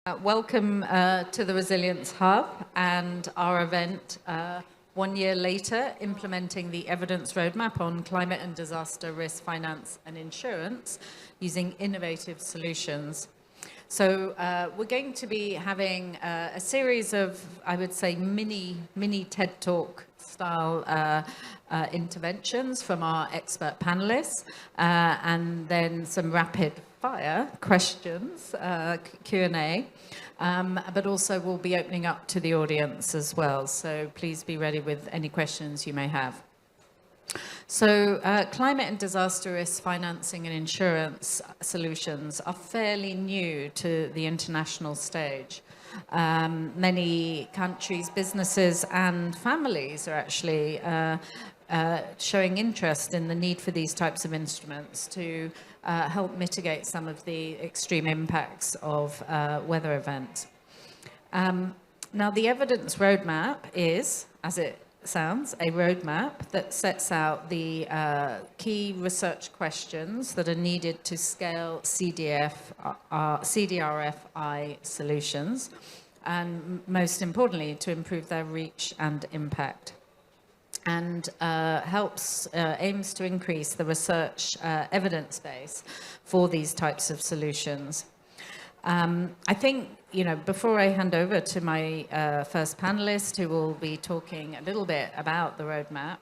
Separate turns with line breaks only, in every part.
Welcome to the Resilience Hub and our event 1 year later, implementing the evidence roadmap on climate and disaster risk finance and insurance using innovative solutions. So we're going to be having a series of, I would say, mini TED Talk style interventions from our expert panelists, and then some rapid fire questions, Q&A, but also we'll be opening up to the audience as well. So please be ready with any questions you may have. So climate and disaster risk financing and insurance solutions are fairly new to the international stage. Many countries, businesses and families are actually showing interest in the need for these types of instruments to help mitigate some of the extreme impacts of weather events. Now, the evidence roadmap is, as it sounds, a roadmap that sets out the key research questions that are needed to scale CDRFI solutions, and most importantly, to improve their reach and impact. And aims to increase the research evidence base for these types of solutions. I think, before I hand over to my first panelist, who will be talking a little bit about the roadmap,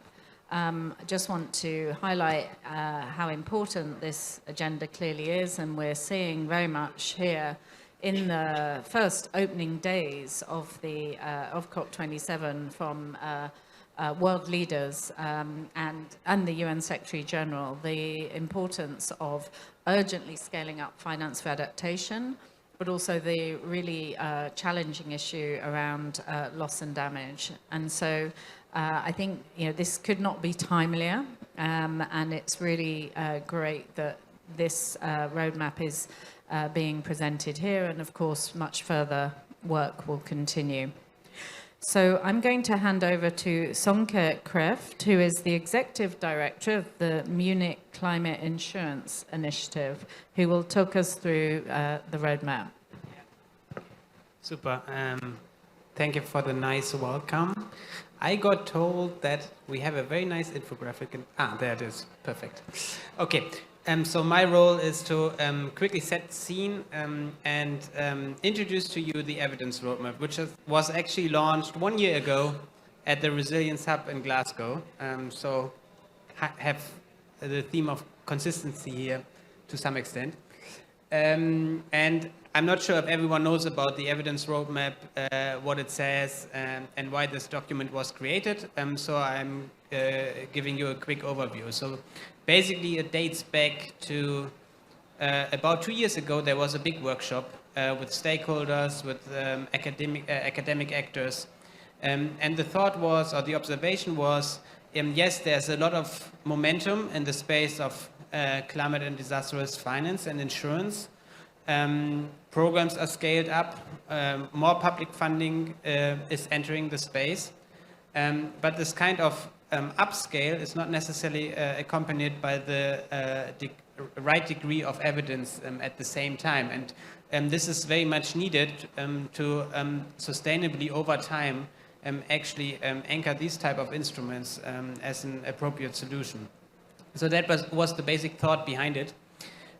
I just want to highlight how important this agenda clearly is, and we're seeing very much here in the first opening days of the of COP27 from world leaders and the UN Secretary General, the importance of urgently scaling up finance for adaptation, but also the really challenging issue around loss and damage. And so I think this could not be timelier, and it's really great that this roadmap is being presented here, and of course much further work will continue. So I'm going to hand over to Sönke Kreft, who is the Executive Director of the Munich Climate Insurance Initiative, who will talk us through the roadmap.
Super. Thank you for the nice welcome. I got told that we have a very nice infographic. There it is. Perfect. Okay. So my role is to quickly set the scene and introduce to you the evidence roadmap, which was actually launched 1 year ago at the Resilience Hub in Glasgow. So have the theme of consistency here to some extent. And I'm not sure if everyone knows about the evidence roadmap, what it says, and why this document was created. So I'm giving you a quick overview. So basically, it dates back to about 2 years ago. There was a big workshop with stakeholders, with academic actors. And the thought was, or the observation was, yes, there's a lot of momentum in the space of climate and disaster risk finance and insurance. Programs are scaled up, more public funding is entering the space, but this kind of upscale is not necessarily accompanied by the right degree of evidence at the same time. And this is very much needed to sustainably over time actually anchor these type of instruments as an appropriate solution. So that was the basic thought behind it.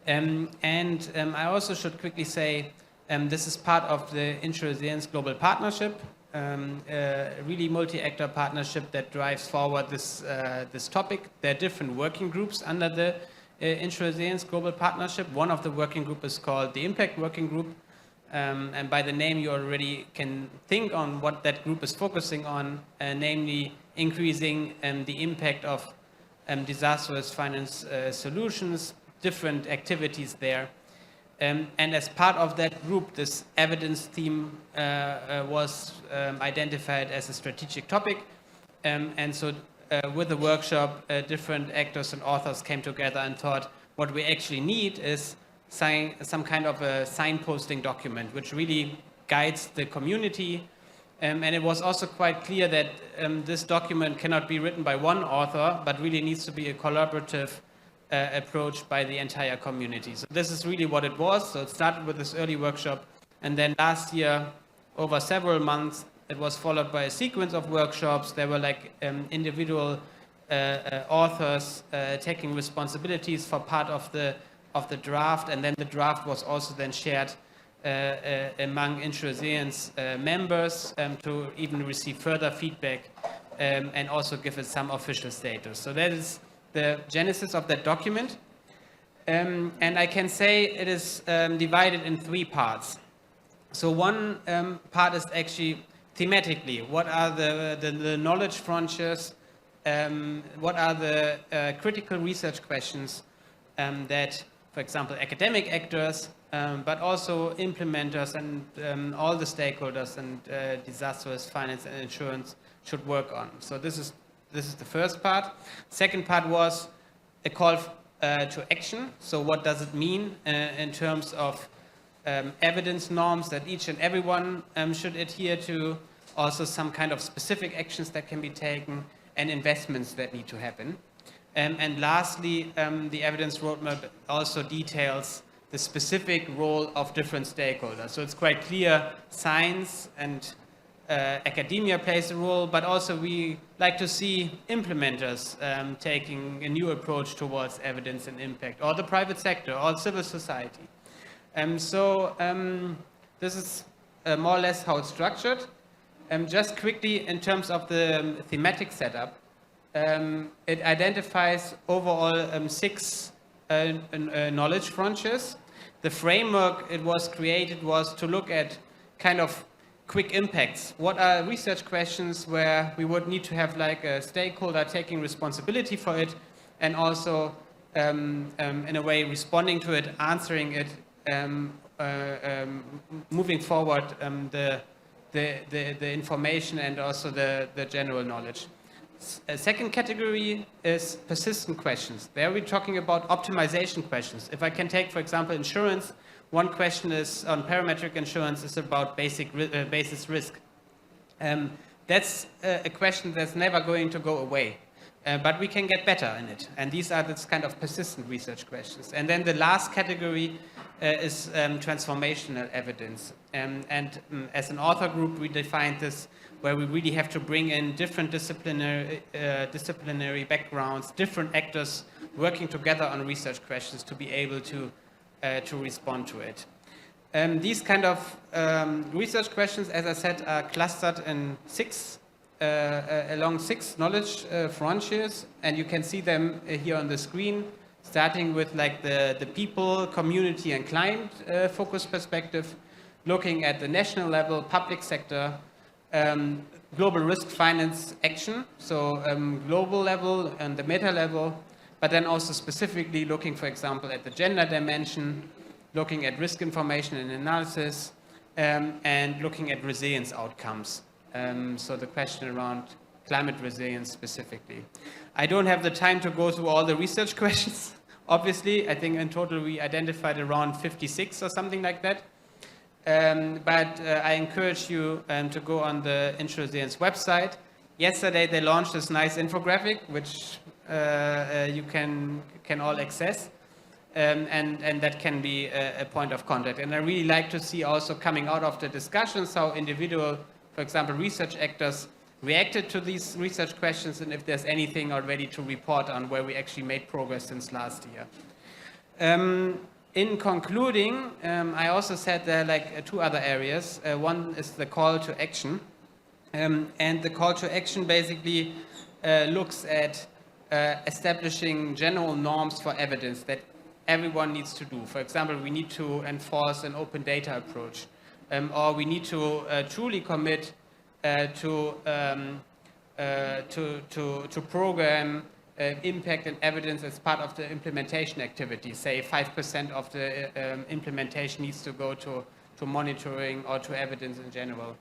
I also should quickly say this is part of the Insurance Global Partnership, a really multi-actor partnership that drives forward this topic. There are different working groups under the Insurance Global Partnership. One of the working group is called the Impact Working Group, and by the name you already can think on what that group is focusing on, namely increasing the impact of disastrous finance solutions, different activities there. And as part of that group, this evidence theme was identified as a strategic topic. And so with the workshop, different actors and authors came together and thought what we actually need is some kind of a signposting document, which really guides the community. And it was also quite clear that this document cannot be written by one author, but really needs to be a collaborative approach by the entire community. So this is really what it was. So it started with this early workshop And then last year, over several months, it was followed by a sequence of workshops. There were like individual authors taking responsibilities for part of the draft, and then the draft was also then shared among Introseans members to even receive further feedback and also give it some official status. So that is the genesis of that document. And I can say it is divided in 3 parts. So one part is actually thematically, what are the knowledge frontiers, what are the critical research questions that, for example, academic actors, but also implementers and all the stakeholders and disaster risk finance and insurance should work on. So this is the first part. Second part was a call to action. So what does it mean in terms of evidence norms that each and everyone should adhere to, also some kind of specific actions that can be taken, and investments that need to happen. And lastly, the evidence roadmap also details the specific role of different stakeholders. So it's quite clear science and academia plays a role, but also we like to see implementers taking a new approach towards evidence and impact, or the private sector, or civil society. This is more or less how it's structured. Just quickly, in terms of the thematic setup, it identifies overall 6 knowledge frontiers. The framework it was created was to look at kind of quick impacts. What are research questions where we would need to have like a stakeholder taking responsibility for it, and also in a way responding to it, answering it, moving forward the information and also the general knowledge. A second category is persistent questions. There we're talking about optimization questions. If I can take, for example, insurance, one question is on parametric insurance is about basis risk. That's a question that's never going to go away, but we can get better in it. And these are this kind of persistent research questions. And then the last category is transformational evidence. As an author group, we defined this where we really have to bring in different disciplinary backgrounds, different actors working together on research questions to be able to respond to it. These kind of research questions, as I said, are clustered in along 6 knowledge frontiers, and you can see them here on the screen, starting with like the people, community, and client focus perspective, looking at the national level, public sector, global risk finance action, so global level and the meta level, but then also specifically looking, for example, at the gender dimension, looking at risk information and analysis, and looking at resilience outcomes. So the question around climate resilience specifically. I don't have the time to go through all the research questions. Obviously, I think in total we identified around 56 or something like that. But I encourage you to go on the Introseans website. Yesterday they launched this nice infographic, which you can all access, and that can be a point of contact. And I really like to see also coming out of the discussions how individual, for example, research actors reacted to these research questions, and if there's anything already to report on where we actually made progress since last year. In concluding, I also said there are like 2 other areas. One is the call to action. And the call to action basically looks at establishing general norms for evidence that everyone needs to do. For example, we need to enforce an open data approach, or we need to truly commit to program impact and evidence as part of the implementation activity. Say 5% of the implementation needs to go to monitoring or to evidence in general.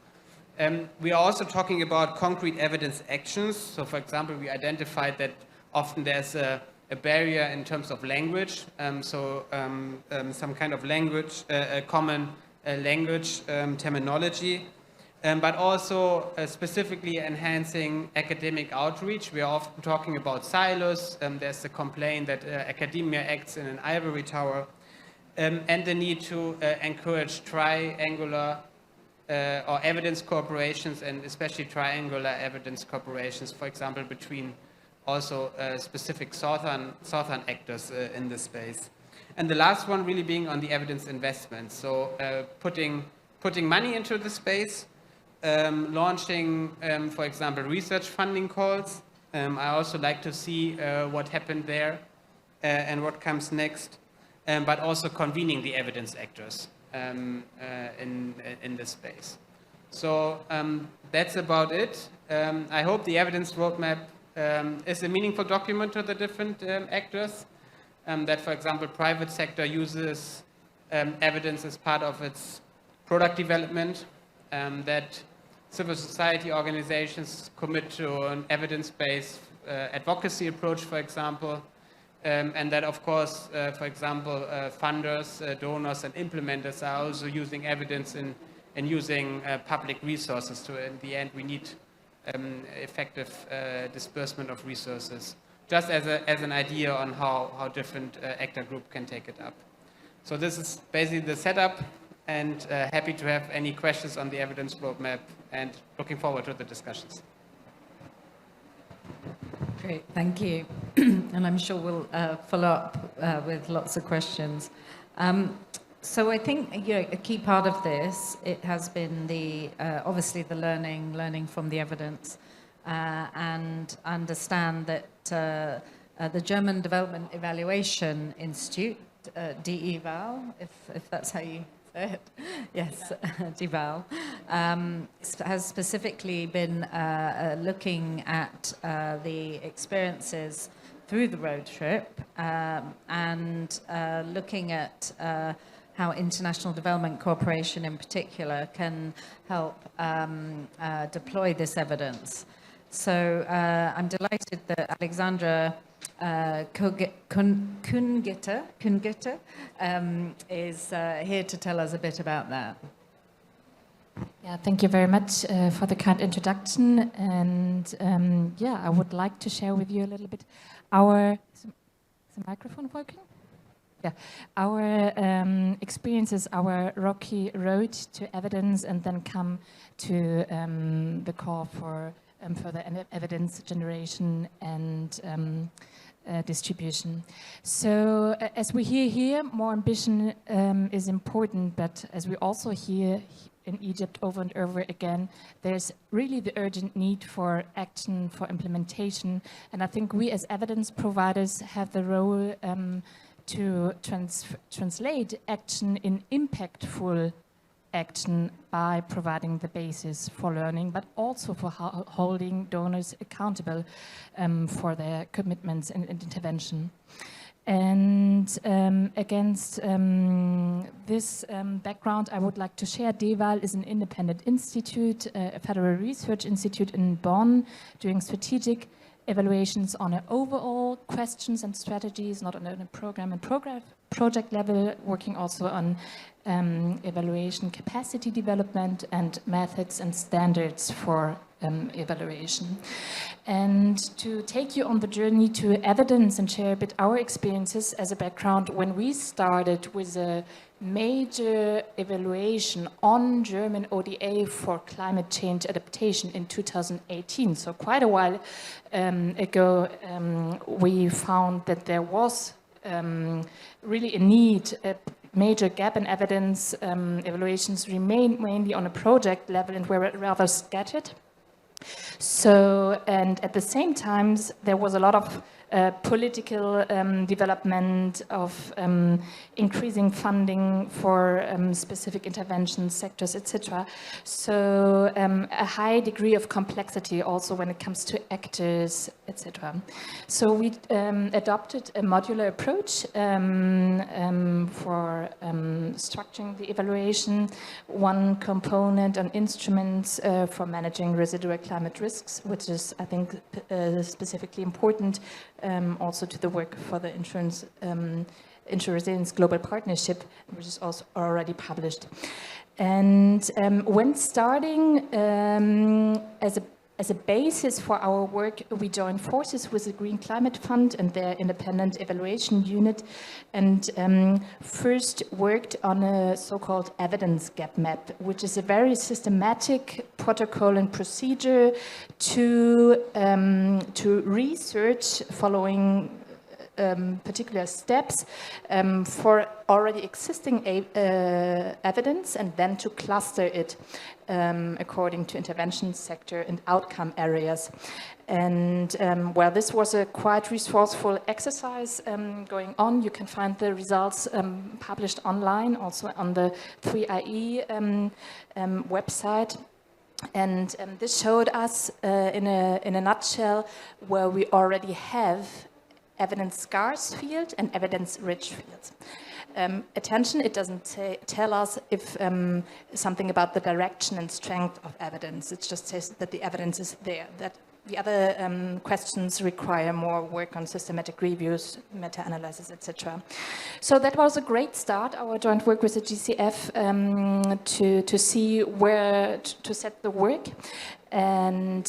We are also talking about concrete evidence actions. So for example, we identified that often there's a barrier in terms of language. Some kind of language, a common language terminology. But also specifically enhancing academic outreach. We are often talking about silos. There's the complaint that academia acts in an ivory tower. and the need to encourage triangular or evidence cooperations, and especially triangular evidence cooperations, for example, between also specific southern actors in the space. And the last one really being on the evidence investment. So putting money into the space, launching, for example, research funding calls. I also like to see what happened there and what comes next, but also convening the evidence actors in this space. So that's about it. I hope the evidence roadmap is a meaningful document to the different actors, that, for example, private sector uses evidence as part of its product development, that civil society organizations commit to an evidence-based advocacy approach, for example, and that, of course, for example, funders, donors, and implementers are also using evidence in using public resources. So in the end, we need effective disbursement of resources, just as an idea on how different actor group can take it up. So this is basically the setup, and happy to have any questions on the evidence roadmap, and looking forward to the discussions.
Great, thank you. And I'm sure we'll follow up with lots of questions. So I think a key part of this, it has been the obviously the learning from the evidence, and understand that the German Development Evaluation Institute, DEVAL, if that's how you say it, yes, DEVAL, has specifically been looking at the experiences through the road trip, and looking at how international development cooperation in particular can help deploy this evidence. So I'm delighted that Alexandra Kungitter is here to tell us a bit about that.
Yeah, thank you very much for the kind introduction. And yeah, I would like to share with you a little bit is the microphone working? Yeah, our experiences, our rocky road to evidence, and then come to the call for further evidence generation and distribution. So as we hear here, more ambition is important, but as we also hear in Egypt over and over again, there's really the urgent need for action, for implementation, and I think we as evidence providers have the role to translate action in impactful action by providing the basis for learning, but also for holding donors accountable for their commitments and intervention. And against this background, I would like to share DEVAL is an independent institute, a federal research institute in Bonn, doing strategic evaluations on an overall questions and strategies, not on a program and project level, working also on evaluation capacity development and methods and standards for evaluation. And to take you on the journey to evidence and share a bit our experiences as a background, when we started with a major evaluation on German ODA for climate change adaptation in 2018, so quite a while ago, we found that there was really a need, a major gap in evidence. Evaluations remained mainly on a project level and were rather scattered. So, and at the same time, there was a lot of political development of increasing funding for specific interventions, sectors, etc. So a high degree of complexity also when it comes to actors, etc. So we adopted a modular approach for structuring the evaluation, one component on instruments for managing residual climate risks, which is, I think, specifically important also to the work for the Insurance Resilience Global Partnership, which is also already published. And when starting as a as a basis for our work, we joined forces with the Green Climate Fund and their independent evaluation unit, and first worked on a so-called evidence gap map, which is a very systematic protocol and procedure to research following particular steps for already existing evidence, and then to cluster it according to intervention sector and outcome areas. And well, this was a quite resourceful exercise going on. You can find the results published online, also on the 3IE website. And this showed us in a nutshell where we already have evidence-scarce field and evidence-rich fields. Attention, it doesn't tell us if something about the direction and strength of evidence. It just says that the evidence is there, that the other questions require more work on systematic reviews, meta-analysis, etc. So that was a great start, our joint work with the GCF, to see where to set the work. And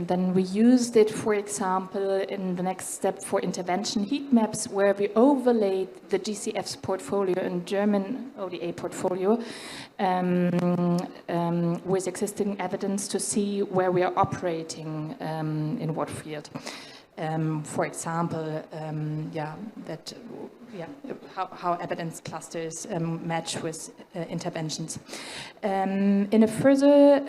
then we used it, for example, in the next step for intervention heat maps, where we overlaid the GCF's portfolio and German ODA portfolio with existing evidence to see where we are operating in what field. For example, how evidence clusters match with interventions. In a further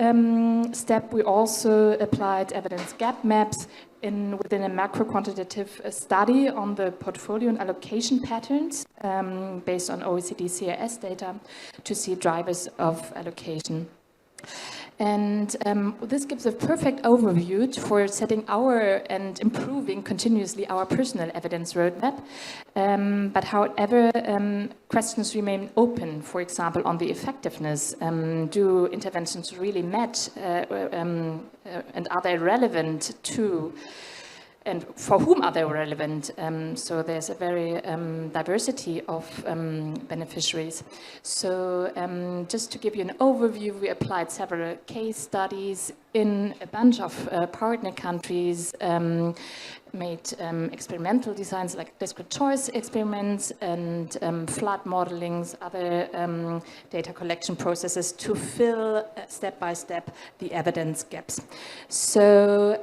step, we also applied evidence gap maps within a macro-quantitative study on the portfolio and allocation patterns based on OECD CRS data to see drivers of allocation. And this gives a perfect overview for setting and improving continuously our personal evidence roadmap. But however, questions remain open, for example, on the effectiveness. Do interventions really match and are they relevant to? And for whom are they relevant? So there's a very diversity of beneficiaries. So just to give you an overview, we applied several case studies in a bunch of partner countries, made experimental designs like discrete choice experiments and flood modelings, other data collection processes to fill step by step the evidence gaps. So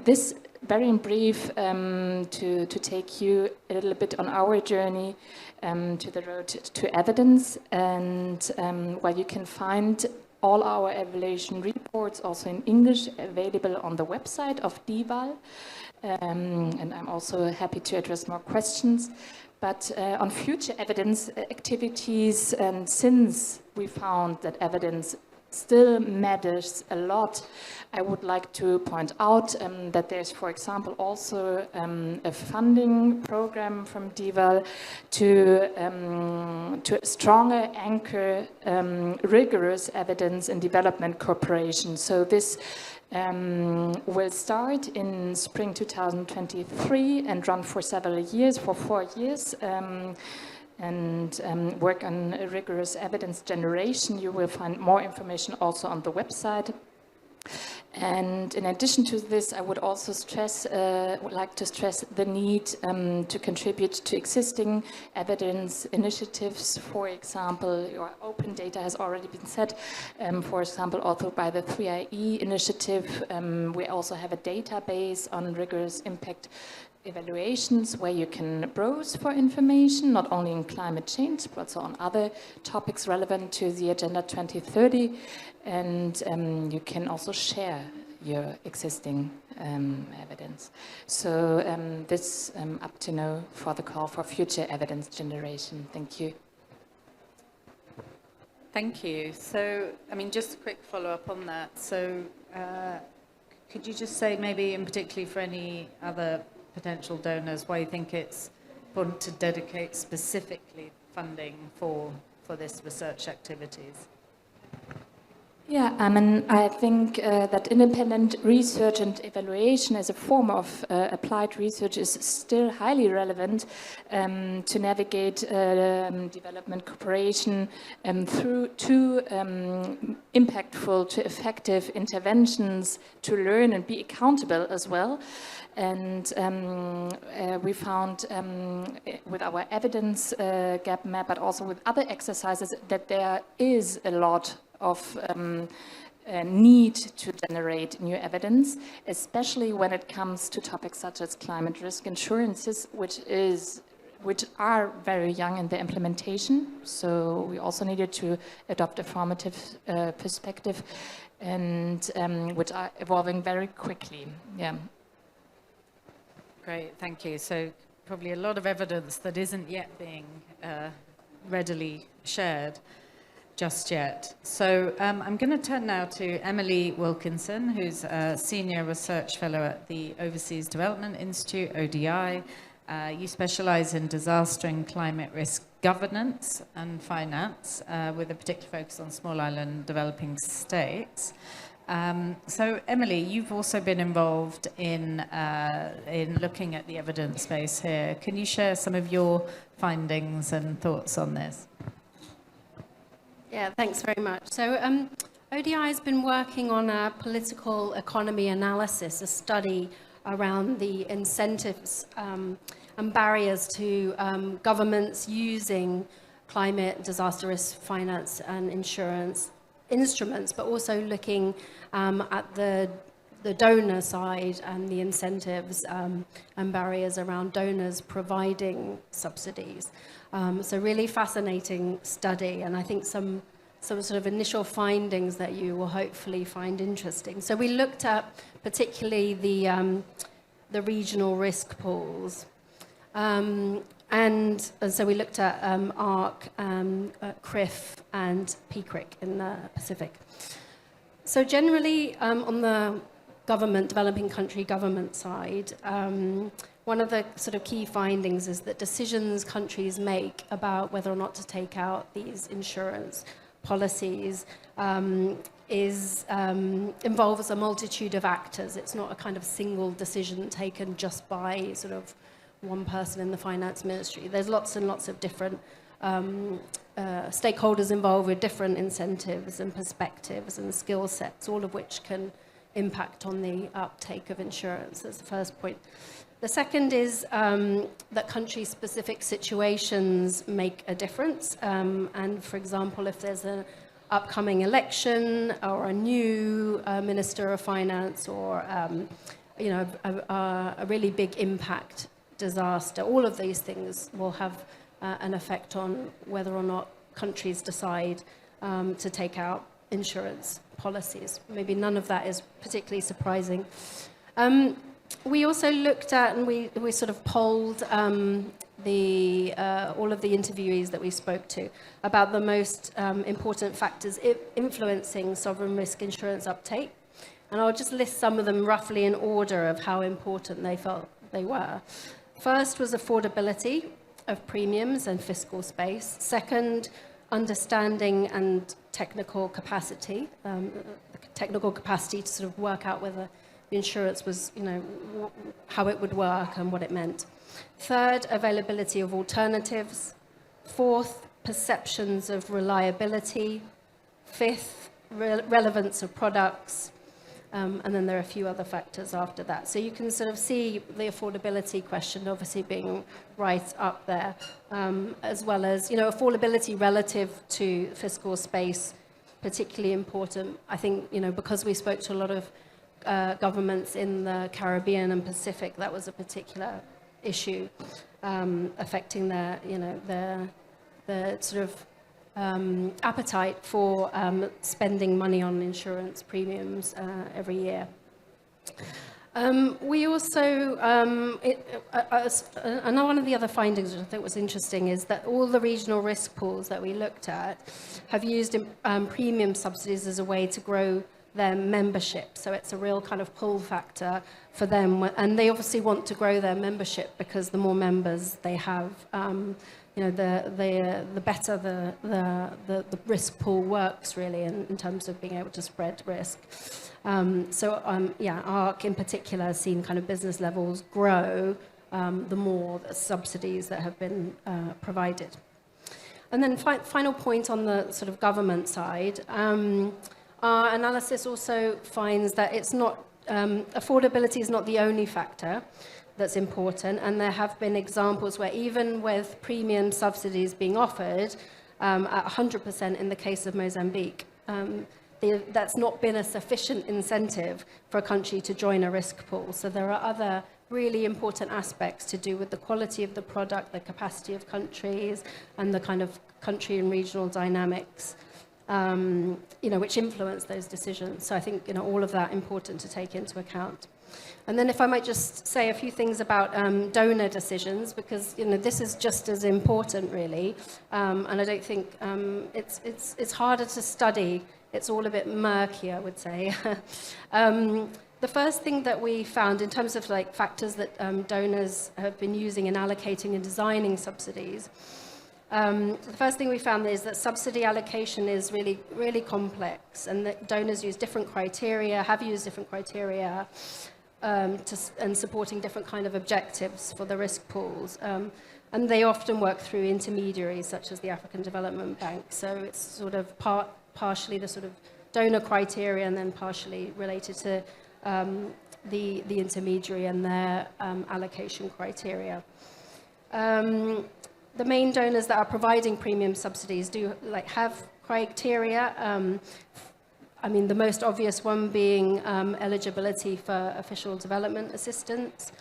this very in brief, to take you a little bit on our journey to the road to evidence, and where you can find all our evaluation reports, also in English, available on the website of DIVAL. And I'm also happy to address more questions. But on future evidence activities, and since we found that evidence still matters a lot, I would like to point out that there's, for example, also a funding program from DIVAL to stronger anchor rigorous evidence and development cooperation. So this will start in spring 2023 and run for several years, for 4 years. And work on rigorous evidence generation. You will find more information also on the website. And in addition to this, I would also like to stress the need to contribute to existing evidence initiatives. For example, your open data has already been said. For example, also by the 3IE initiative, we also have a database on rigorous impact evaluations where you can browse for information, not only in climate change, but also on other topics relevant to the Agenda 2030. And you can also share your existing evidence. So this up to now for the call for future evidence generation. Thank you.
Thank you. So, I mean, just a quick follow-up on that. So, could you just say maybe in particularly for any other potential donors why you think it's important to dedicate specifically funding for this research activities?
Yeah, I mean, I think that independent research and evaluation as a form of applied research is still highly relevant to navigate development cooperation through to impactful, to effective interventions, to learn and be accountable as well. And we found with our evidence gap map, but also with other exercises, that there is a lot of need to generate new evidence, especially when it comes to topics such as climate risk insurances, which are very young in their implementation. So we also needed to adopt a formative perspective, and which are evolving very quickly. Yeah.
Great, thank you. So probably a lot of evidence that isn't yet being readily shared just yet. So I'm going to turn now to Emily Wilkinson, who's a Senior Research Fellow at the Overseas Development Institute, ODI. You specialize in disaster and climate risk governance and finance, with a particular focus on small island developing states. So Emily, you've also been involved in looking at the evidence base here. Can you share some of your findings and thoughts on this?
Yeah, thanks very much. So ODI has been working on a political economy analysis, a study around the incentives and barriers to governments using climate, disaster risk finance and insurance instruments, but also looking at the donor side and the incentives and barriers around donors providing subsidies. So really fascinating study, and I think some sort of initial findings that you will hopefully find interesting. So we looked at particularly the regional risk pools. And so we looked at ARC, CRIF, and PCRIC in the Pacific. So generally, on the developing country government side, one of the sort of key findings is that decisions countries make about whether or not to take out these insurance policies involves a multitude of actors. It's not a kind of single decision taken just by sort of one person in the finance ministry. There's lots and lots of different stakeholders involved with different incentives and perspectives and skill sets, all of which can impact on the uptake of insurance. That's the first point. The second is that country-specific situations make a difference. And for example, if there's an upcoming election or a new Minister of Finance or a really big impact disaster, all of these things will have an effect on whether or not countries decide to take out insurance policies. Maybe none of that is particularly surprising. We also looked at, and we sort of polled all of the interviewees that we spoke to about the most important factors influencing sovereign risk insurance uptake. And I'll just list some of them roughly in order of how important they felt they were. First was affordability of premiums and fiscal space. Second, understanding and technical capacity, to sort of work out whether the insurance was, how it would work and what it meant. Third, availability of alternatives. Fourth, perceptions of reliability. Fifth, relevance of products. And then there are a few other factors after that. So you can sort of see the affordability question obviously being right up there, as well as, affordability relative to fiscal space, particularly important. I think, because we spoke to a lot of governments in the Caribbean and Pacific, that was a particular issue affecting their sort of appetite for spending money on insurance premiums every year. We also, and one of the other findings which I think was interesting is that all the regional risk pools that we looked at have used premium subsidies as a way to grow their membership. So it's a real kind of pull factor for them. And they obviously want to grow their membership because the more members they have, the better the risk pool works, really, in terms of being able to spread risk. ARC in particular has seen kind of business levels grow the more the subsidies that have been provided. And then final point on the sort of government side, our analysis also finds that it's not, affordability is not the only factor that's important, and there have been examples where even with premium subsidies being offered at 100% in the case of Mozambique, that's not been a sufficient incentive for a country to join a risk pool. So there are other really important aspects to do with the quality of the product, the capacity of countries, and the kind of country and regional dynamics, which influence those decisions. So I think, all of that important to take into account. And then if I might just say a few things about donor decisions, because this is just as important, really, and I don't think it's harder to study. It's all a bit murky, I would say. The first thing that we found in terms of factors that donors have been using in allocating and designing subsidies, the first thing we found is that subsidy allocation is really, really complex, and that donors use different criteria, have used different criteria, and supporting different kind of objectives for the risk pools. And they often work through intermediaries such as the African Development Bank. So it's sort of partially the sort of donor criteria and then partially related to the intermediary and their allocation criteria. The main donors that are providing premium subsidies do have criteria. The most obvious one being eligibility for official development assistance.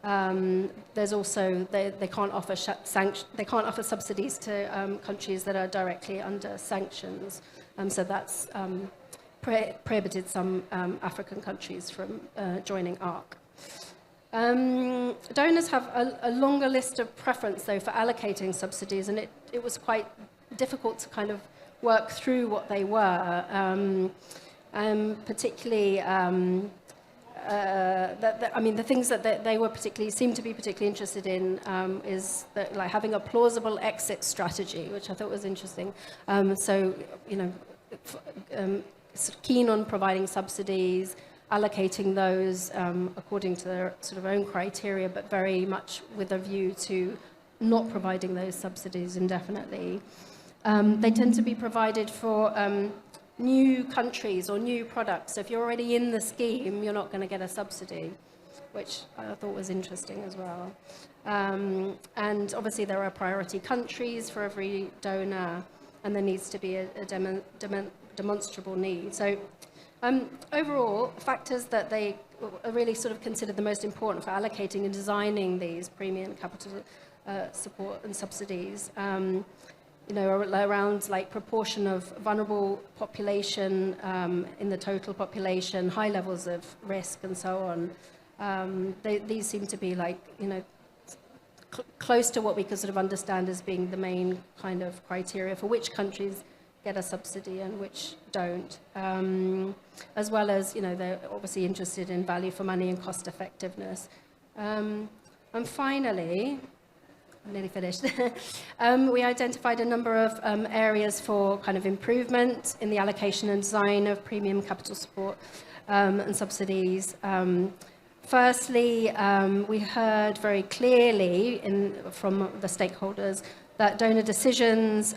There's also they can't offer subsidies to countries that are directly under sanctions. So that's prohibited some African countries from joining ARC. Donors have a longer list of preference, though, for allocating subsidies, and it was quite difficult to kind of work through what they were, particularly the things that they were seemed to be particularly interested in is that, having a plausible exit strategy, which I thought was interesting. Keen on providing subsidies, allocating those according to their sort of own criteria, but very much with a view to not providing those subsidies indefinitely. They tend to be provided for new countries or new products. So if you're already in the scheme, you're not going to get a subsidy, which I thought was interesting as well. And obviously there are priority countries for every donor, and there needs to be a demonstrable need. So overall, factors that they really sort of considered the most important for allocating and designing these premium capital support and subsidies, around proportion of vulnerable population in the total population, high levels of risk, and so on. These seem to be close to what we could sort of understand as being the main kind of criteria for which countries get a subsidy and which don't. As well as, they're obviously interested in value for money and cost effectiveness. And finally, I'm nearly finished. We identified a number of areas for kind of improvement in the allocation and design of premium capital support and subsidies. Firstly, we heard very clearly from the stakeholders that donor decisions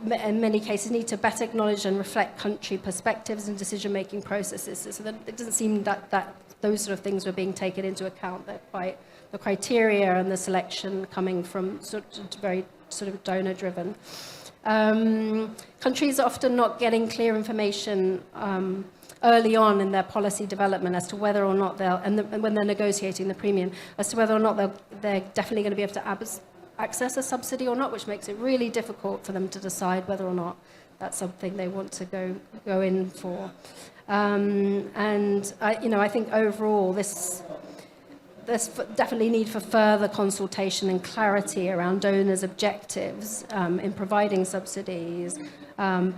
in many cases need to better acknowledge and reflect country perspectives and decision-making processes. So that it doesn't seem that those sort of things were being taken into account. They're quite the criteria and the selection coming from very sort of donor-driven. Countries are often not getting clear information early on in their policy development as to whether or not when they're negotiating the premium, as to whether or not they're definitely going to be able to access a subsidy or not, which makes it really difficult for them to decide whether or not that's something they want to go in for. And I think overall there's definitely need for further consultation and clarity around donors' objectives in providing subsidies,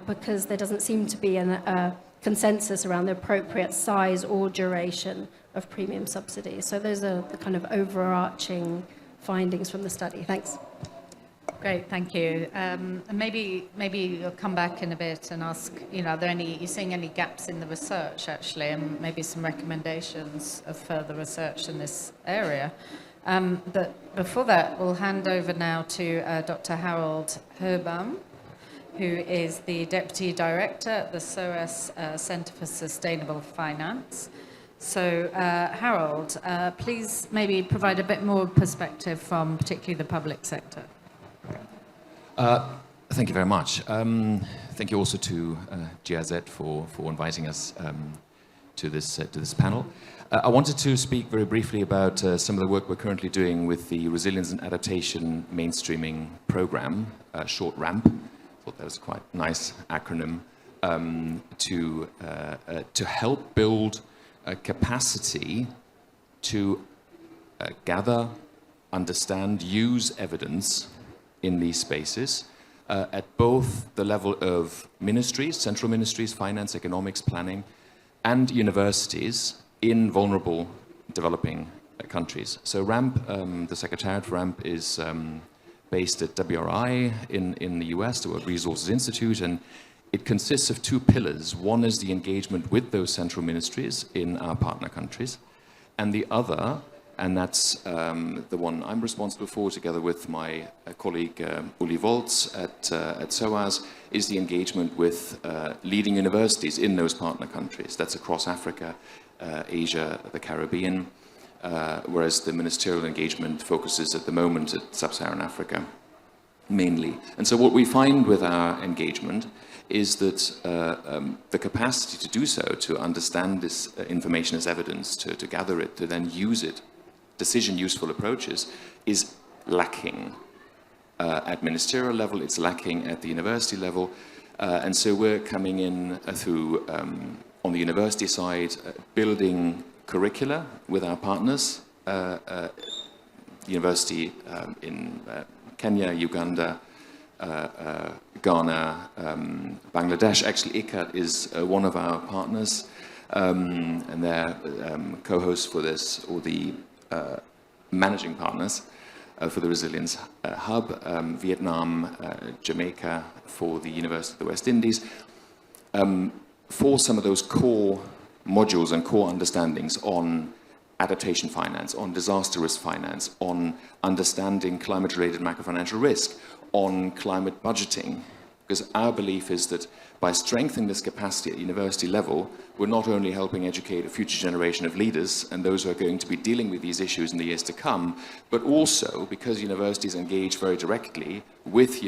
because there doesn't seem to be a consensus around the appropriate size or duration of premium subsidies. So those are the kind of overarching findings from the study. Thanks.
Great, thank you. And maybe you'll come back in a bit and ask, are there you seeing any gaps in the research actually, and maybe some recommendations of further research in this area. But before that, we'll hand over now to Dr. Harold Herbaum, who is the Deputy Director at the SOAS Centre for Sustainable Finance. So, Harold, please maybe provide a bit more perspective from particularly the public sector.
Thank you very much. Thank you also to GIZ for inviting us to this panel. I wanted to speak very briefly about some of the work we're currently doing with the Resilience and Adaptation Mainstreaming Program, short RAMP. I thought that was quite a nice acronym, to help build a capacity to gather, understand, use evidence in these spaces at both the level of ministries, central ministries, finance, economics, planning, and universities in vulnerable developing countries. So RAMP, the Secretariat for RAMP is based at WRI in the US, the World Resources Institute, and it consists of two pillars. One is the engagement with those central ministries in our partner countries, and the other, and that's the one I'm responsible for, together with my colleague Uli Volz at SOAS, is the engagement with leading universities in those partner countries. That's across Africa, Asia, the Caribbean, whereas the ministerial engagement focuses at the moment at Sub-Saharan Africa mainly. And so what we find with our engagement is that the capacity to do so, to understand this information as evidence, to gather it, to then use it, decision-useful approaches, is lacking at ministerial level, it's lacking at the university level, and so we're coming in through, on the university side, building curricula with our partners, university in Kenya, Uganda, Ghana, Bangladesh. Actually, ICCAT is one of our partners, and they're co-hosts for this, or the managing partners for the Resilience Hub, Vietnam, Jamaica for the University of the West Indies, for some of those core modules and core understandings on adaptation finance, on disaster risk finance, on understanding climate-related macrofinancial risk, on climate budgeting. Because our belief is that by strengthening this capacity at university level, we're not only helping educate a future generation of leaders and those who are going to be dealing with these issues in the years to come, but also because universities engage very directly with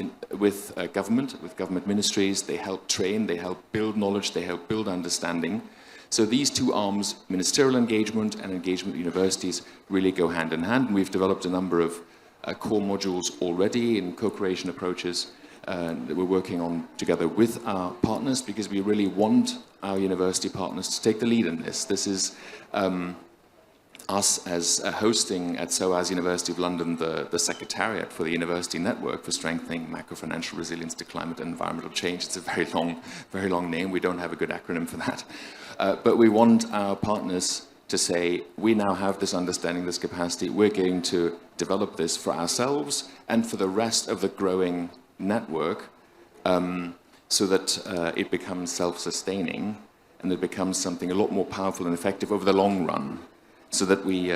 government ministries, they help train, they help build knowledge, they help build understanding. So these two arms, ministerial engagement and engagement with universities, really go hand in hand. And we've developed a number of core modules already in co-creation approaches that we're working on together with our partners, because we really want our university partners to take the lead in this. This is us as hosting at SOAS University of London the Secretariat for the University Network for Strengthening Macrofinancial Resilience to Climate and Environmental Change. It's a very long name. We don't have a good acronym for that. But we want our partners to say, we now have this understanding, this capacity, we're going to develop this for ourselves and for the rest of the growing network, so that it becomes self-sustaining and it becomes something a lot more powerful and effective over the long run, so that we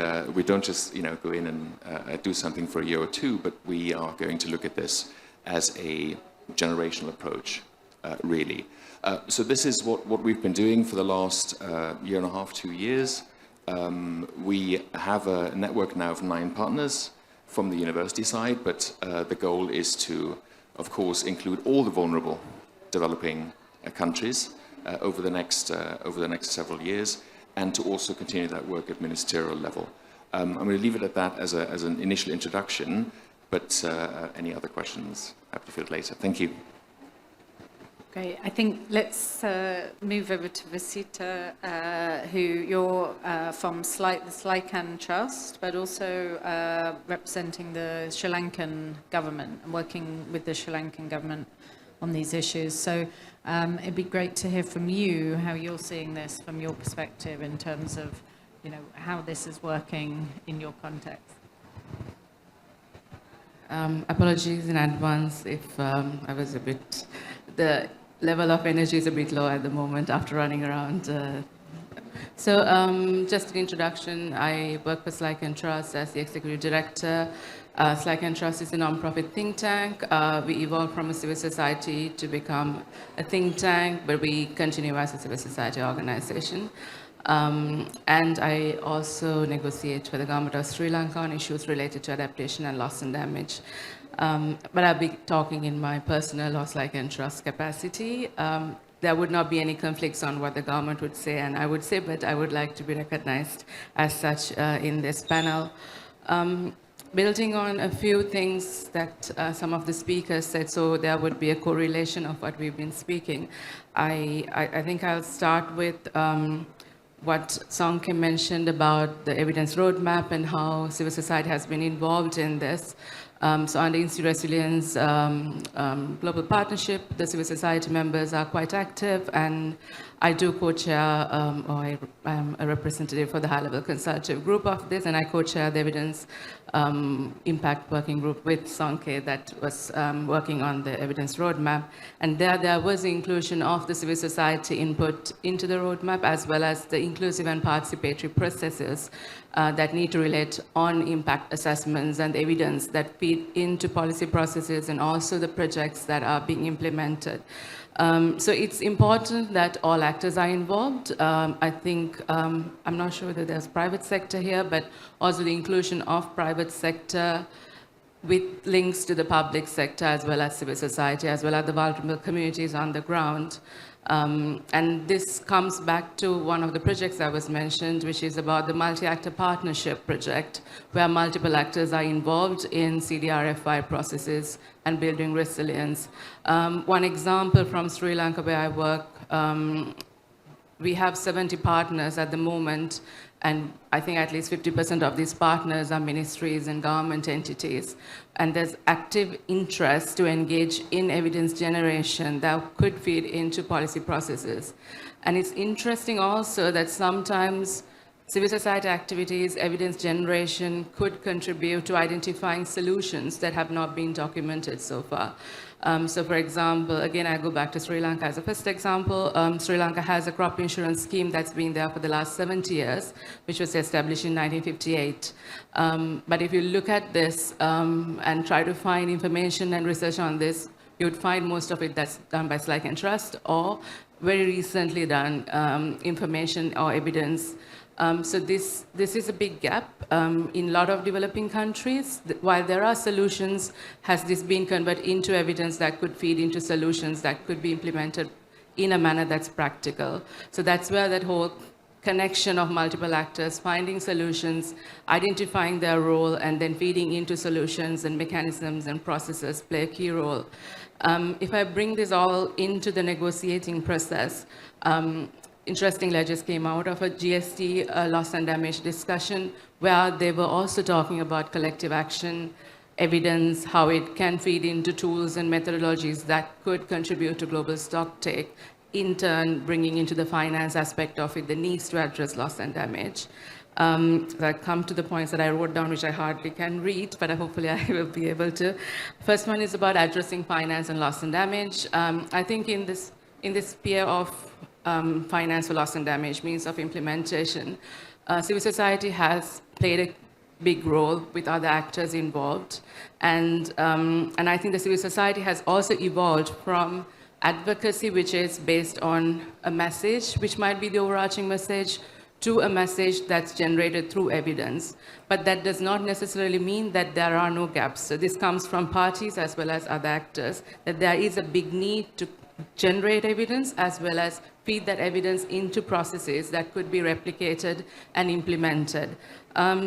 don't just go in and do something for a year or two, but we are going to look at this as a generational approach, really. So this is what we've been doing for the last year and a half, 2 years. We have a network now of 9 partners from the university side, but the goal is to, of course, include all the vulnerable developing countries over the next several years, and to also continue that work at ministerial level. I'm going to leave it at that as an initial introduction, but any other questions, happy to field later. Thank you.
Great. I think let's move over to Visita, who you're from the Slykan Trust, but also representing the Sri Lankan government and working with the Sri Lankan government on these issues. So It'd be great to hear from you how you're seeing this from your perspective in terms of, how this is working in your context.
Apologies in advance if I was the level of energy is a bit low at the moment after running around. Just an introduction, I work for Slyke & Truss as the Executive Director. Slyke & Truss is a non-profit think tank. We evolved from a civil society to become a think tank, but we continue as a civil society organization. And I also negotiate for the government of Sri Lanka on issues related to adaptation and loss and damage. But I'll be talking in my personal or Slyke & Truss capacity. There would not be any conflicts on what the government would say and I would say, but I would like to be recognized as such in this panel. Building on a few things that some of the speakers said, so there would be a correlation of what we've been speaking. I think I'll start with what Songke mentioned about the evidence roadmap and how civil society has been involved in this. So under Institute Resilience Global Partnership, the civil society members are quite active, and I do co-chair, or I am a representative for the high-level consultative group of this, and I co-chair the evidence impact working group with Songke that was working on the evidence roadmap. And there was the inclusion of the civil society input into the roadmap, as well as the inclusive and participatory processes that need to relate on impact assessments and evidence that feed into policy processes and also the projects that are being implemented. So it's important that all actors are involved. I think, I'm not sure whether there's private sector here, but also the inclusion of private sector with links to the public sector as well as civil society, as well as the vulnerable communities on the ground. And this comes back to one of the projects that was mentioned, which is about the multi-actor partnership project, where multiple actors are involved in CDRFI processes and building resilience. One example from Sri Lanka, where I work, we have 70 partners at the moment, and I think at least 50% of these partners are ministries and government entities. And there's active interest to engage in evidence generation that could feed into policy processes. And it's interesting also that sometimes civil society activities, evidence generation could contribute to identifying solutions that have not been documented so far. So for example, again, I go back to Sri Lanka as a first example. Sri Lanka has a crop insurance scheme that's been there for the last 70 years, which was established in 1958. But if you look at this and try to find information and research on this, you would find most of it that's done by Slyke & Truss or very recently done information or evidence. So this is a big gap in a lot of developing countries. While there are solutions, has this been converted into evidence that could feed into solutions that could be implemented in a manner that's practical? So that's where that whole connection of multiple actors, finding solutions, identifying their role, and then feeding into solutions and mechanisms and processes play a key role. If I bring this all into the negotiating process, interestingly, I just came out of a GST loss and damage discussion where they were also talking about collective action, evidence, how it can feed into tools and methodologies that could contribute to global stocktake, in turn bringing into the finance aspect of it the needs to address loss and damage. I come to the points that I wrote down, which I hardly can read, but hopefully I will be able to. First one is about addressing finance and loss and damage. I think in this sphere of finance for loss and damage, means of implementation, civil society has played a big role with other actors involved. And I think the civil society has also evolved from advocacy, which is based on a message, which might be the overarching message, to a message that's generated through evidence. But that does not necessarily mean that there are no gaps. So this comes from parties as well as other actors, that there is a big need to generate evidence as well as feed that evidence into processes that could be replicated and implemented.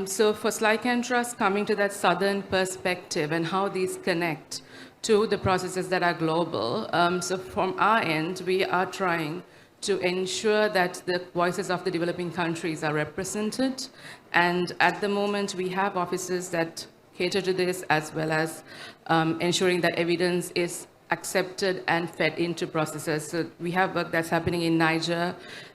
So for Slyke & Truss, coming to that southern perspective and how these connect to the processes that are global. So from our end, we are trying to ensure that the voices of the developing countries are represented. And at the moment, we have offices that cater to this, as well as ensuring that evidence is accepted and fed into processes. So we have work that's happening in Niger,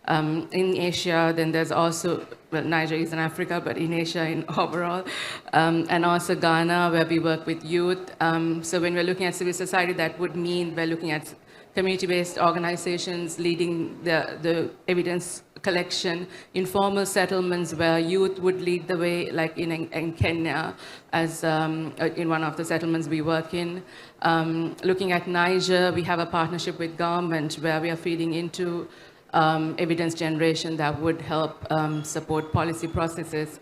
in Asia, then there's also, well, Niger is in Africa, but in Asia in overall, and also Ghana, where we work with youth. So when we're looking at civil society, that would mean we're looking at community-based organizations leading the evidence collection, informal settlements where youth would lead the way, like in Kenya, as in one of the settlements we work in. Looking at Niger, we have a partnership with government where we are feeding into evidence generation that would help support policy processes.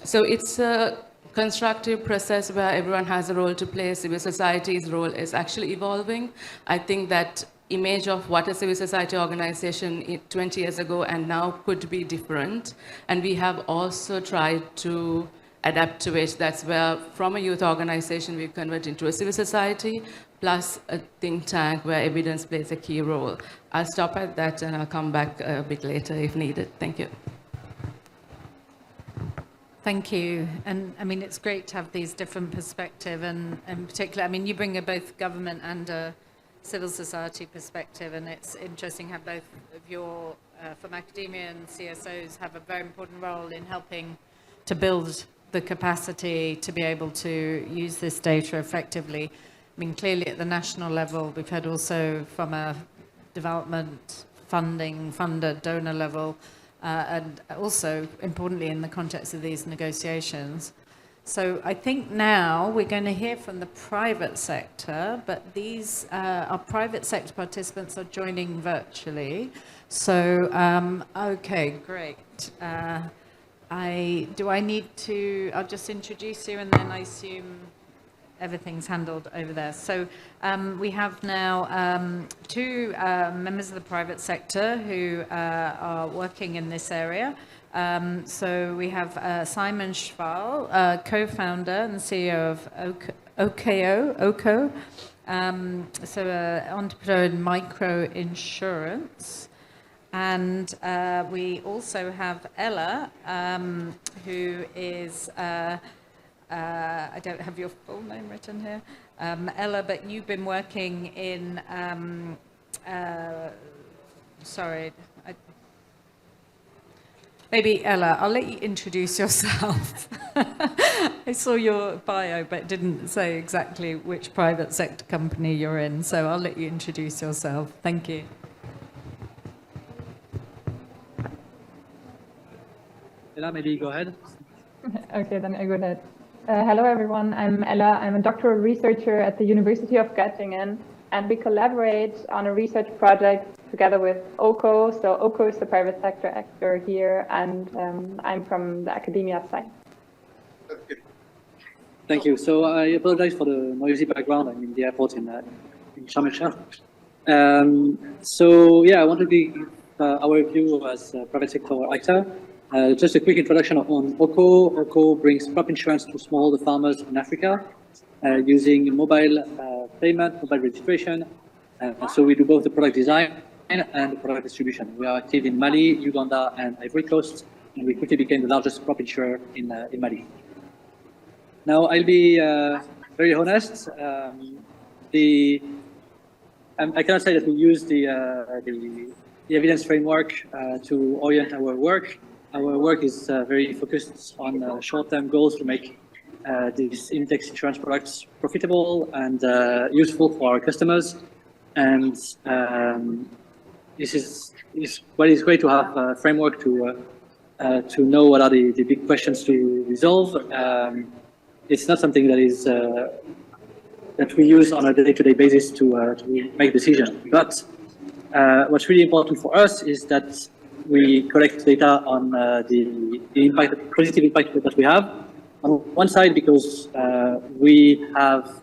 So it's a constructive process where everyone has a role to play. Civil society's role is actually evolving. I think that image of what a civil society organization 20 years ago and now could be different. And we have also tried to adapt to it. That's where from a youth organization we've converted into a civil society plus a think tank where evidence plays a key role. I'll stop at that and I'll come back a bit later if needed. Thank you.
Thank you. And I mean, it's great to have these different perspectives, and in particular, I mean, you bring a both government and a civil society perspective, and it's interesting how both of your, from academia and CSOs, have a very important role in helping to build the capacity to be able to use this data effectively. I mean, clearly at the national level, we've heard also from a development funding, funder, donor level, and also importantly in the context of these negotiations. So I think now we're going to hear from the private sector, but these, our private sector participants are joining virtually. So, okay, great. Do I need to, I'll just introduce you and then I assume everything's handled over there. So we have now two members of the private sector who are working in this area. So we have Simon Schwal, co-founder and CEO of OKO, so entrepreneur in micro insurance. And we also have Ella, who is, I don't have your full name written here, Ella, but you've been working in, sorry, maybe Ella, I'll let you introduce yourself. I saw your bio, but didn't say exactly which private sector company you're in, so I'll let you introduce yourself. Thank you.
Ella, maybe go ahead.
Okay, then I go ahead. Hello, everyone. I'm Ella. I'm a doctoral researcher at the University of Göttingen, and we collaborate on a research project together with OKO. So OKO is the private sector actor here, and I'm from the academia side.
Thank you. So I apologize for the noisy background. I'm in the airport in Sharm el-Sheikh. So yeah, I want to give our view as a private sector actor. Just a quick introduction on OKO. OKO brings crop insurance to smallholder farmers in Africa using mobile payment, mobile registration. So we do both the product design and the product distribution. We are active in Mali, Uganda, and Ivory Coast, and we quickly became the largest crop insurer in Mali. Now, I'll be very honest. I cannot say that we use the evidence framework to orient our work. Our work is very focused on short-term goals to make these index insurance products profitable and useful for our customers. And this is well, it's great to have a framework to know what are the big questions to resolve. It's not something that is that we use on a day-to-day basis to make decisions. But what's really important for us is that we collect data on the impact, positive impact that we have. On one side, because we have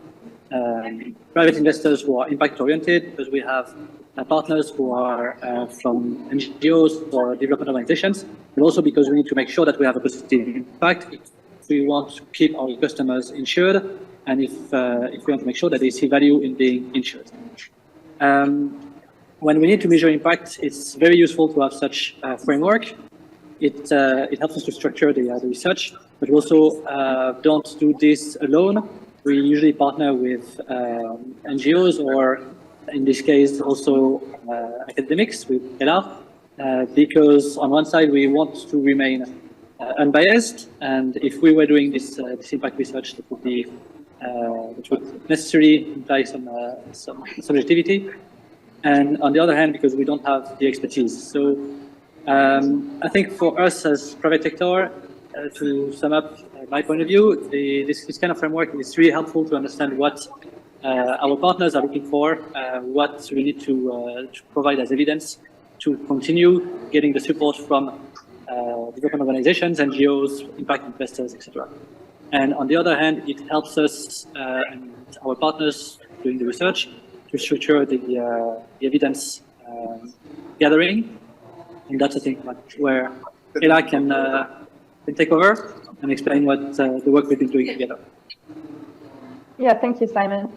private investors who are impact-oriented, because we have partners who are from NGOs or development organizations, but also because we need to make sure that we have a positive impact if we want to keep our customers insured, and if we want to make sure that they see value in being insured. When we need to measure impact, it's very useful to have such a framework. It helps us to structure the research, but we also don't do this alone. we usually partner with NGOs or, in this case, also academics with ELA, because on one side we want to remain unbiased, and if we were doing this impact research, that would be which would necessarily imply some subjectivity. And on the other hand, because we don't have the expertise. So I think for us as private sector, to sum up my point of view, this kind of framework is really helpful to understand what our partners are looking for, what we need to provide as evidence to continue getting the support from development organizations, NGOs, impact investors, etc. And on the other hand, it helps us and our partners doing the research to structure the evidence gathering. And that's, I think, where ELA can take over and explain what the work we've been doing together.
Yeah, thank you, Simon.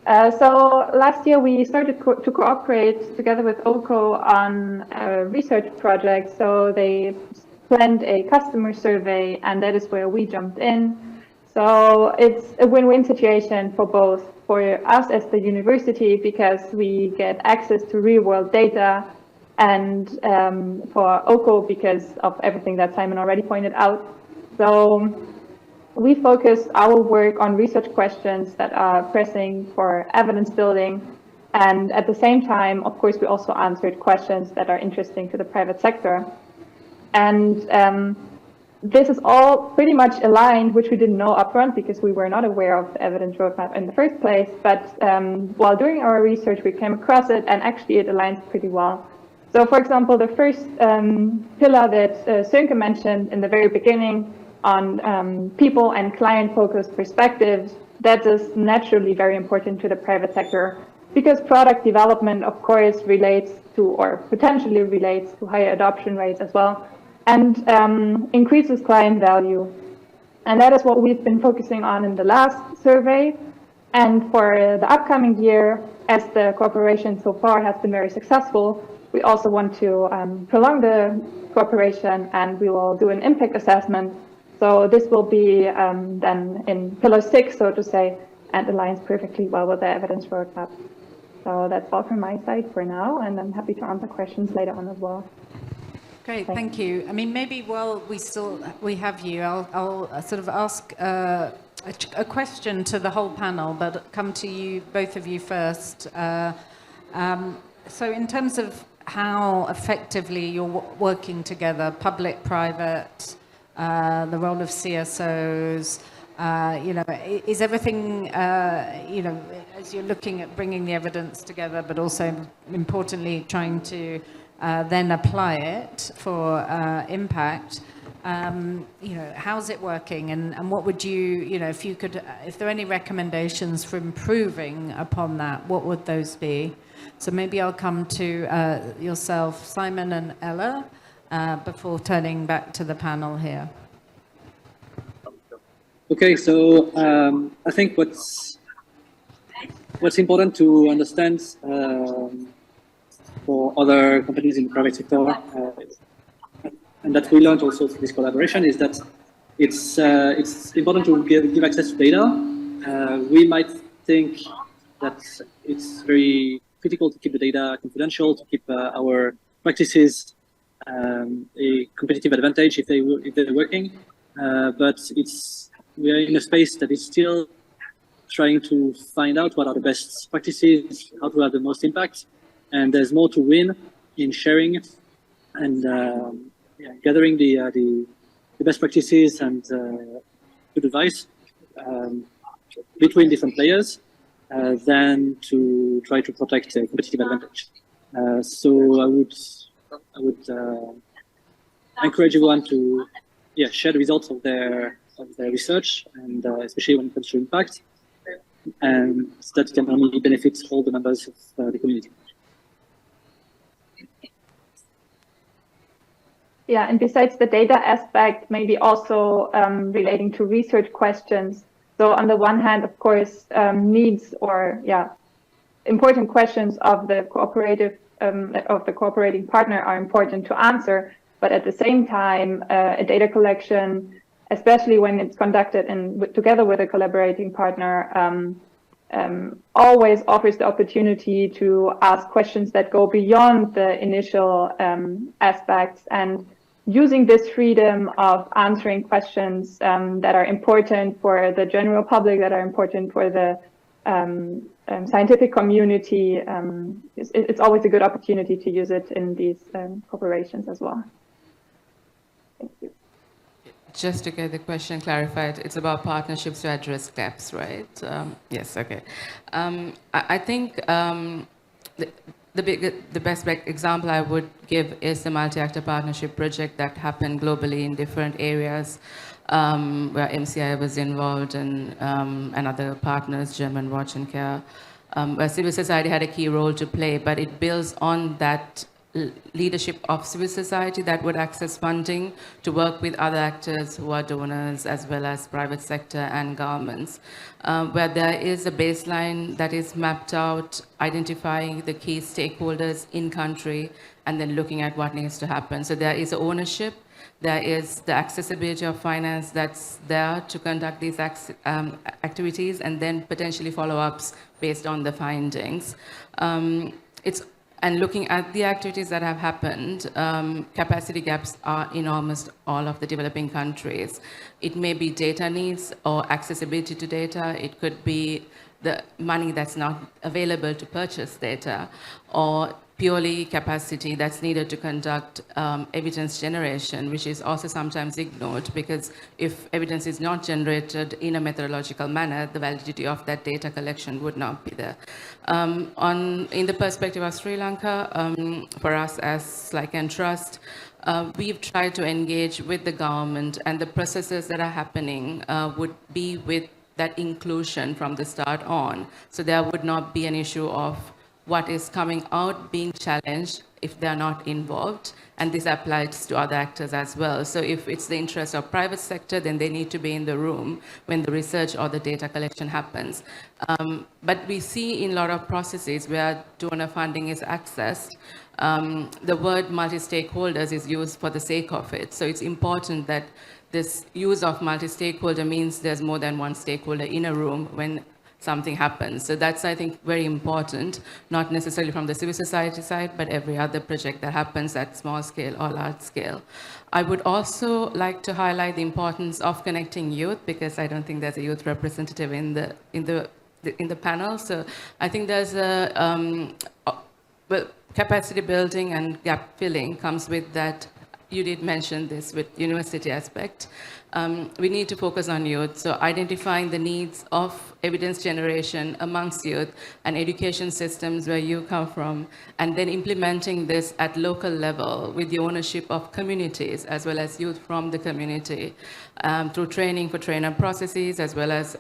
So last year we started to cooperate together with OCO on a research project. So they planned a customer survey, and that is where we jumped in. So it's a win-win situation for both, for us as the university, because we get access to real-world data, and for OCO because of everything that Simon already pointed out. So we focus our work on research questions that are pressing for evidence building. And at the same time, of course, we also answered questions that are interesting to the private sector. And this is all pretty much aligned, which we didn't know upfront because we were not aware of the evidence roadmap in the first place. But while doing our research, we came across it, and actually it aligns pretty well. So, for example, the first pillar that Sönke mentioned in the very beginning on people and client-focused perspectives, that is naturally very important to the private sector because product development, of course, relates to, or potentially relates to, higher adoption rates as well, and increases client value. And that is what we've been focusing on in the last survey. And for the upcoming year, as the cooperation so far has been very successful, we also want to prolong the cooperation, and we will do an impact assessment. So this will be then in pillar 6, so to say, and aligns perfectly well with the evidence roadmap. So that's all from my side for now, and I'm happy to answer questions later on as well.
Great, thank you. I mean, maybe while we have you, I'll sort of ask a question to the whole panel, but come to you, both of you first. So in terms of how effectively you're working together, public, private, the role of CSOs, is everything, as you're looking at bringing the evidence together, but also importantly trying to then apply it for impact, how's it working, and what would you, if there are any recommendations for improving upon that, what would those be? So maybe I'll come to yourself, Simon and Ella, before turning back to the panel here.
Okay, so I think what's important to understand for other companies in the private sector, and that we learned also through this collaboration, is that it's important to give access to data. We might think that it's very critical to keep the data confidential, to keep our practices a competitive advantage if they're working, but we are in a space that is still trying to find out what are the best practices, how to have the most impact, and there's more to win in sharing and gathering the best practices and good advice between different players than to try to protect a competitive advantage. So I would encourage everyone to share the results of their research, and especially when it comes to impact, and that can only benefit all the members of the community.
Yeah, and besides the data aspect, maybe also relating to research questions. So on the one hand, of course, needs or important questions of the cooperating partner are important to answer, but at the same time, a data collection, especially when it's conducted together with a collaborating partner, always offers the opportunity to ask questions that go beyond the initial aspects, and using this freedom of answering questions that are important for the general public, that are important for the scientific community. It's always a good opportunity to use it in these corporations as well. Thank you.
Just to get the question clarified, it's about partnerships to address gaps, right? Yes, okay. I think the best example I would give is the multi-actor partnership project that happened globally in different areas, where MCI was involved and other partners, German Watch and Care, where civil society had a key role to play, but it builds on that leadership of civil society that would access funding to work with other actors who are donors, as well as private sector and governments, where there is a baseline that is mapped out, identifying the key stakeholders in country, and then looking at what needs to happen. So there is ownership, there is the accessibility of finance that's there to conduct these activities, and then potentially follow-ups based on the findings. And looking at the activities that have happened, capacity gaps are in almost all of the developing countries. It may be data needs or accessibility to data. It could be the money that's not available to purchase data, or purely capacity that's needed to conduct evidence generation, which is also sometimes ignored, because if evidence is not generated in a methodological manner, the validity of that data collection would not be there. In the perspective of Sri Lanka, for us as SLICE Trust, we've tried to engage with the government, and the processes that are happening would be with that inclusion from the start on. So there would not be an issue of what is coming out being challenged if they're not involved, and this applies to other actors as well. So if it's the interest of private sector, then they need to be in the room when the research or the data collection happens. But we see in a lot of processes where donor funding is accessed, the word multi-stakeholders is used for the sake of it. So it's important that this use of multi-stakeholder means there's more than one stakeholder in a room when something happens. So that's, I think, very important, not necessarily from the civil society side, but every other project that happens at small scale or large scale. I would also like to highlight the importance of connecting youth, because I don't think there's a youth representative in the panel. So I think there's well, capacity building and gap filling comes with that. You did mention this with university aspect. We need to focus on youth, so identifying the needs of evidence generation amongst youth and education systems where you come from, and then implementing this at local level with the ownership of communities as well as youth from the community, through training for trainer processes, as well as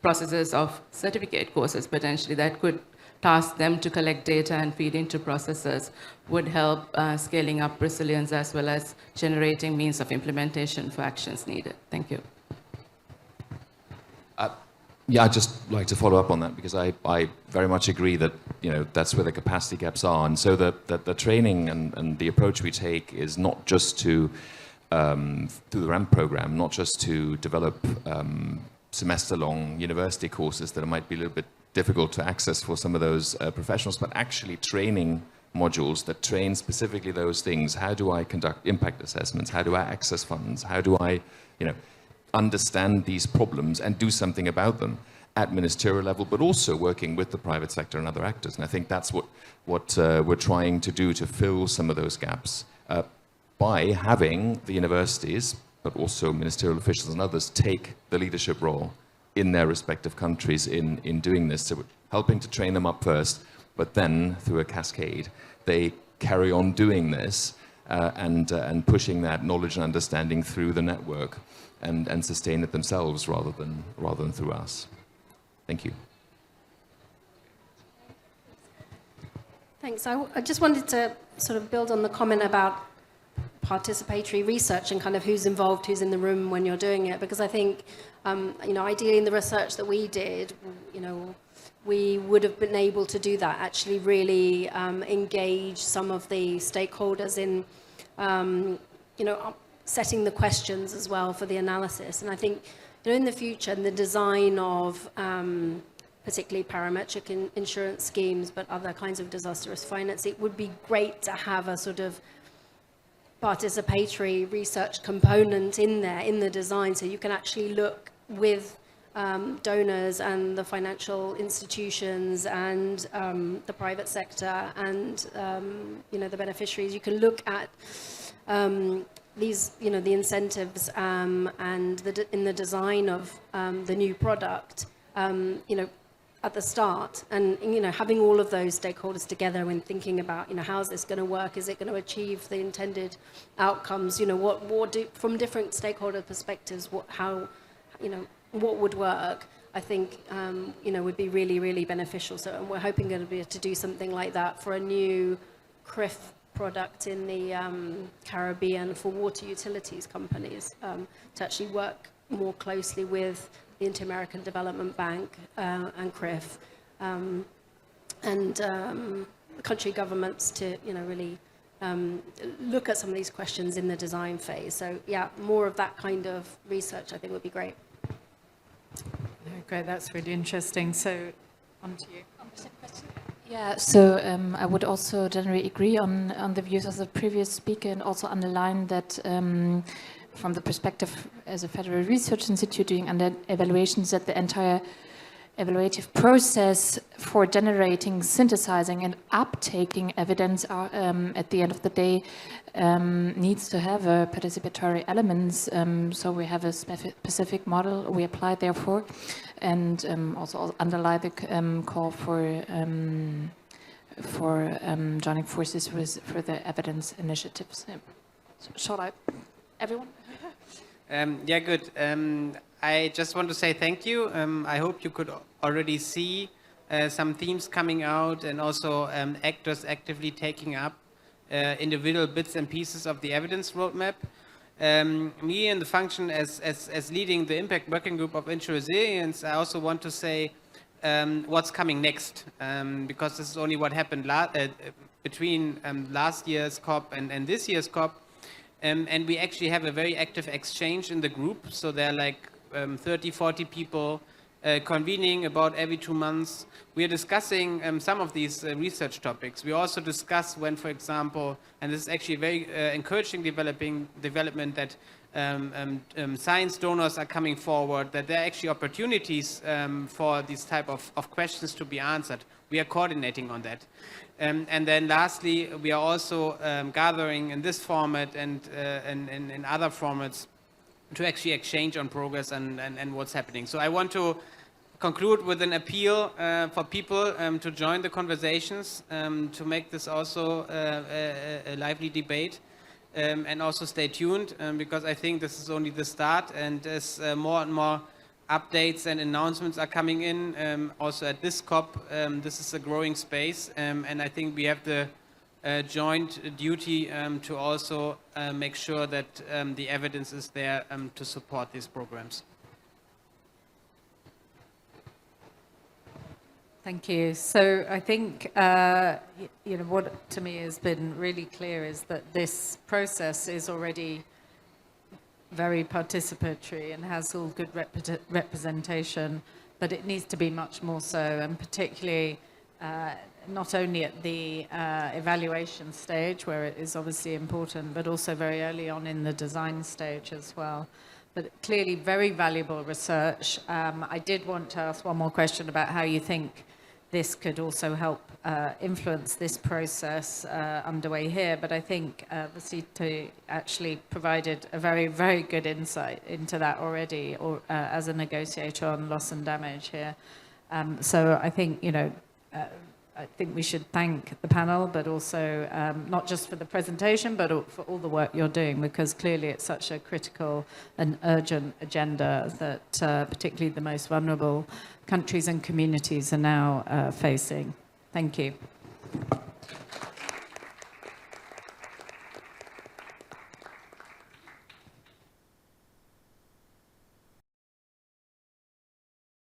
processes of certificate courses potentially that could task them to collect data and feed into processes, would help scaling up resilience as well as generating means of implementation for actions needed. Thank you.
Yeah, I'd just like to follow up on that, because I very much agree that, you know, that's where the capacity gaps are. And so the training and the approach we take is not just to, through the RAMP program, not just to develop semester-long university courses that might be a little bit difficult to access for some of those professionals, but actually training modules that train specifically those things. How do I conduct impact assessments? How do I access funds? How do I, you know, understand these problems and do something about them at ministerial level, but also working with the private sector and other actors? And I think that's what we're trying to do to fill some of those gaps by having the universities, but also ministerial officials and others, take the leadership role in their respective countries in doing this. So we're helping to train them up first, but then through a cascade, they carry on doing this and pushing that knowledge and understanding through the network and sustain it themselves rather than through us. Thank you.
Thanks. I just wanted to sort of build on the comment about participatory research and kind of who's involved, who's in the room when you're doing it, because I think, you know, ideally in the research that we did, you know, we would have been able to do that, actually really engage some of the stakeholders in, you know, setting the questions as well for the analysis. And I think, you know, in the future, in the design of particularly parametric insurance schemes, but other kinds of disaster risk finance, it would be great to have a sort of participatory research component in there, in the design, so you can actually look with donors and the financial institutions and the private sector and you know, the beneficiaries. You can look at these, you know, the incentives and in the design of the new product, you know, at the start, and you know, having all of those stakeholders together when thinking about, you know, how is this going to work? Is it going to achieve the intended outcomes? You know, what do, from different stakeholder perspectives, how, you know, what would work? I think you know, would be really, really beneficial. So, and we're hoping going to be able to do something like that for a new CRIF product in the Caribbean for water utilities companies, to actually work more closely with the Inter-American Development Bank and CRIF, and country governments to, you know, really look at some of these questions in the design phase. So yeah, more of that kind of research I think would be great.
Great, that's really interesting. So on to you.
Yeah, so I would also generally agree on the views of the previous speaker, and also underline that from the perspective as a Federal Research Institute doing under evaluations, that the entire evaluative process for generating, synthesizing and uptaking evidence are, at the end of the day, needs to have a participatory elements. So we have a specific model we apply therefore, and also underlie the call for joining forces with further evidence initiatives. Shall I? Everyone?
Yeah, good. I just want to say thank you. I hope you could already see some themes coming out, and also actors actively taking up individual bits and pieces of the evidence roadmap. Me in the function as leading the Impact Working Group of Inter-Resilience, I also want to say what's coming next, because this is only what happened between last year's COP and this year's COP. And we actually have a very active exchange in the group. So there are like 30, 40 people convening about every 2 months. We are discussing some of these research topics. We also discuss when, for example, and this is actually a very encouraging development, that science donors are coming forward, that there are actually opportunities for these type of questions to be answered. We are coordinating on that. And then lastly, we are also gathering in this format and in other formats to actually exchange on progress and what's happening. So I want to conclude with an appeal for people to join the conversations, to make this also a lively debate, and also stay tuned, because I think this is only the start, and as more and more updates and announcements are coming in, also at this COP, this is a growing space, and I think we have the joint duty to also make sure that the evidence is there to support these programs.
Thank you. So I think, you know, what to me has been really clear is that this process is already very participatory and has all good representation, but it needs to be much more so, and particularly not only at the evaluation stage, where it is obviously important, but also very early on in the design stage as well. But clearly very valuable research. I did want to ask one more question about how you think this could also help influence this process underway here, but I think Vasita actually provided a very, very good insight into that already, or as a negotiator on loss and damage here. So I think, you know, I think we should thank the panel, but also not just for the presentation, but for all the work you're doing, because clearly it's such a critical and urgent agenda that particularly the most vulnerable countries and communities are now facing. Thank you.